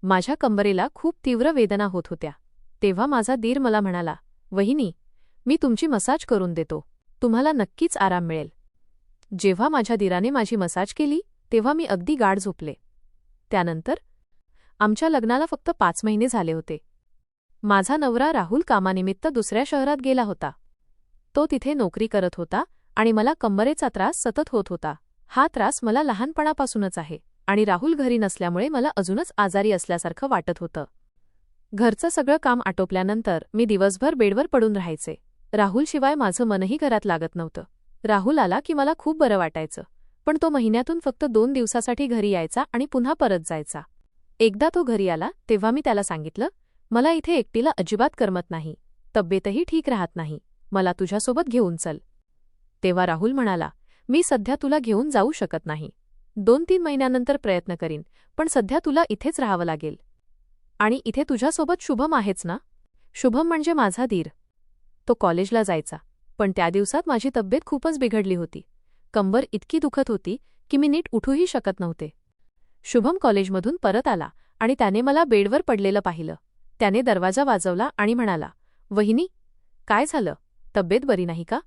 माझ्या कंबरेला खूप तीव्र वेदना होत होत्या. तेव्हा माझा दीर मला म्हणाला, "वहिनी, मी तुमची मसाज करून देतो. तुम्हाला नक्कीच आराम मिळेल." जेव्हा माझ्या दीराने माझी मसाज केली तेव्हा मी अगदी गाढ झोपले. त्यानंतर आमच्या लग्नाला फक्त 5 महिने झाले होते. माझा नवरा राहुल कामानिमित्त दुसऱ्या शहरात गेला होता. तो तिथे नोकरी करत होता आणि मला कंबरेचा त्रास सतत होत होता. हा त्रास मला लहानपणापासूनच आहे आणि राहुल घरी नसल्यामुळे मला अजूनच आजारी असल्यासारखं वाटत होतं. घरचं सगळं काम आटोपल्यानंतर मी दिवसभर बेडवर पडून राहायचे. राहुलशिवाय माझं मनही घरात लागत नव्हतं. राहुल आला की मला खूप बरं वाटायचं, पण तो महिन्यातून फक्त 2 दिवसासाठी घरी यायचा आणि पुन्हा परत जायचा. एकदा तो घरी आला तेव्हा मी त्याला सांगितलं, "मला इथे एकटीला अजिबात करमत नाही. तब्येतही ठीक राहत नाही. मला तुझ्यासोबत घेऊन चल." तेव्हा राहुल म्हणाला, "मी सध्या तुला घेऊन जाऊ शकत नाही. 2-3 महिन्यानंतर प्रयत्न करीन, पण सध्या तुला इथेच राहावं लागेल. आणि इथे तुझ्यासोबत शुभम आहेच ना?" शुभम म्हणजे माझा दीर. तो कॉलेजला जायचा, पण त्या दिवसात माझी तब्येत खूपच बिघडली होती. कंबर इतकी दुखत होती की मी नीट उठूही शकत नव्हते. शुभम कॉलेजमधून परत आला आणि त्याने मला बेडवर पडलेलं पाहिलं. त्याने दरवाजा वाजवला आणि म्हणाला, "वहिनी, काय झालं? तब्येत बरी नाही का?"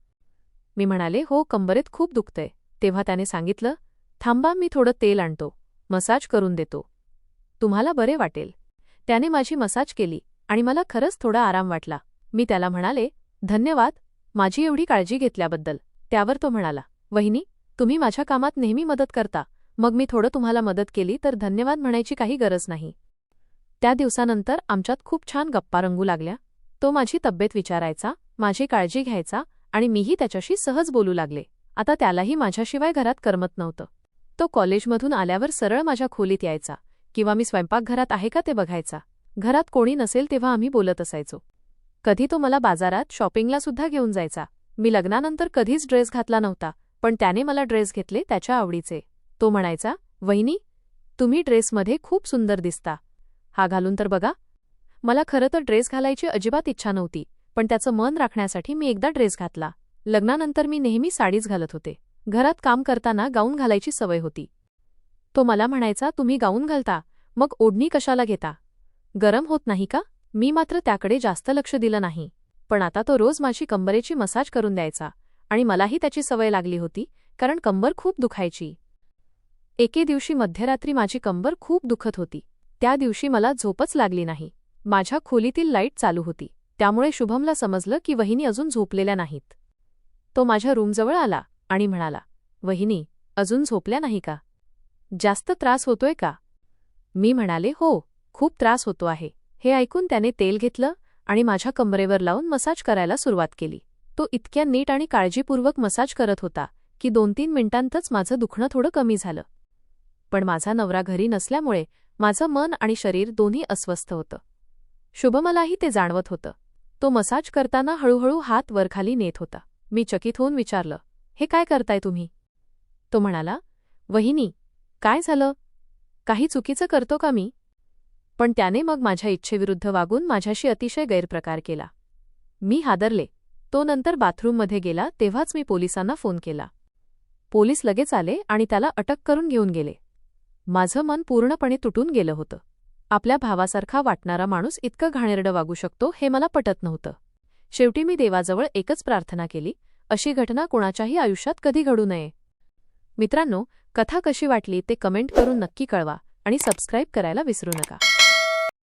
मी म्हणाले, "हो, कंबरेत खूप दुखतंय." तेव्हा त्याने सांगितलं, "थांबा, मी थोडं तेल आणतो, मसाज करून देतो. तुम्हाला बरे वाटेल." त्याने माझी मसाज केली आणि मला खरंच थोडा आराम वाटला. मी त्याला म्हणाले, "धन्यवाद, माझी एवढी काळजी घेतल्याबद्दल." त्यावर तो म्हणाला, "वहिनी, तुम्ही माझ्या कामात नेहमी मदत करता, मग मी थोडं तुम्हाला मदत केली तर धन्यवाद म्हणायची काही गरज नाही." त्या दिवसानंतर आमच्यात खूप छान गप्पा रंगू लागल्या. तो माझी तब्येत विचारायचा, माझी काळजी घ्यायचा आणि मीही त्याच्याशी सहज बोलू लागले. आता त्यालाही माझ्याशिवाय घरात करमत नव्हतं. तो कॉलेजमधून आल्यावर सरळ माझ्या खोलीत यायचा किंवा मी स्वयंपाकघरात आहे का ते बघायचा. घरात कोणी नसेल तेव्हा आम्ही बोलत असायचो. कधी तो मला बाजारात शॉपिंगला सुद्धा घेऊन जायचा. मी लग्नानंतर कधीच ड्रेस घातला नव्हता, पण त्याने मला ड्रेस घेतले त्याच्या आवडीचे. तो म्हणायचा, "वहिनी, तुम्ही ड्रेसमध्ये खूप सुंदर दिसता. हा घालून तर बघा." मला खरं तर ड्रेस घालायची अजिबात इच्छा नव्हती, पण त्याचं मन राखण्यासाठी मी एकदा ड्रेस घातला. लग्नानंतर मी नेहमी साडीच घालत होते. घरात काम करताना गाऊन घालायची सवय होती. तो मला म्हणायचा, "तुम्ही गाऊन घालता, मग ओढणी कशाला घेता? गरम होत नाही का?" मी मात्र त्याकडे जास्त लक्ष दिलं नाही. पण आता तो रोज माझी कंबरेची मसाज करून द्यायचा आणि मलाही त्याची सवय लागली होती, कारण कंबर खूप दुखायची. एके दिवशी मध्यरात्री माझी कंबर खूप दुखत होती. त्या दिवशी मला झोपच लागली नाही. माझ्या खोलीतील लाईट चालू होती, त्यामुळे शुभमला समजलं की वहिनी अजून झोपलेल्या नाहीत. तो माझ्या रूमजवळ आला आणि म्हणाला, "वहिनी, अजून झोपल्या नाही का? जास्त त्रास होतोय का?" मी म्हणाले, "हो, खूप त्रास होतो आहे." हे ऐकून त्याने तेल घेतलं आणि माझ्या कंबरेवर लावून मसाज करायला सुरुवात केली. तो इतक्या नीट आणि काळजीपूर्वक मसाज करत होता की 2-3 मिनिटांतच माझं दुखणं थोडं कमी झालं. पण माझा नवरा घरी नसल्यामुळे माझं मन आणि शरीर दोन्ही अस्वस्थ होतं. शुभमलाही ते जाणवत होतं. तो मसाज करताना हळूहळू हात वरखाली नेत होता. मी चकित होऊन विचारलं, "हे काय करताय तुम्ही?" तो म्हणाला, "वहिनी, काय झालं? काही चुकीचं करतो का मी?" पण त्याने मग माझ्या इच्छेविरुद्ध वागून माझ्याशी अतिशय गैरप्रकार केला. मी हादरले. तो नंतर बाथरूममध्ये गेला तेव्हाच मी पोलिसांना फोन केला. पोलीस लगेच आले आणि त्याला अटक करून घेऊन गेले. माझं मन पूर्णपणे तुटून गेलं होतं. आपल्या भावासारखा वाटणारा माणूस इतकं घाणेरडं वागू शकतो हे मला पटत नव्हतं. शेवटी मी देवाजवळ एकच प्रार्थना केली, अशी घटना कोणाच्याही आयुष्यात कधी घडू नये. मित्रांनो, कथा कशी वाटली ते कमेंट करून नक्की कळवा आणि सबस्क्राईब करायला विसरू नका.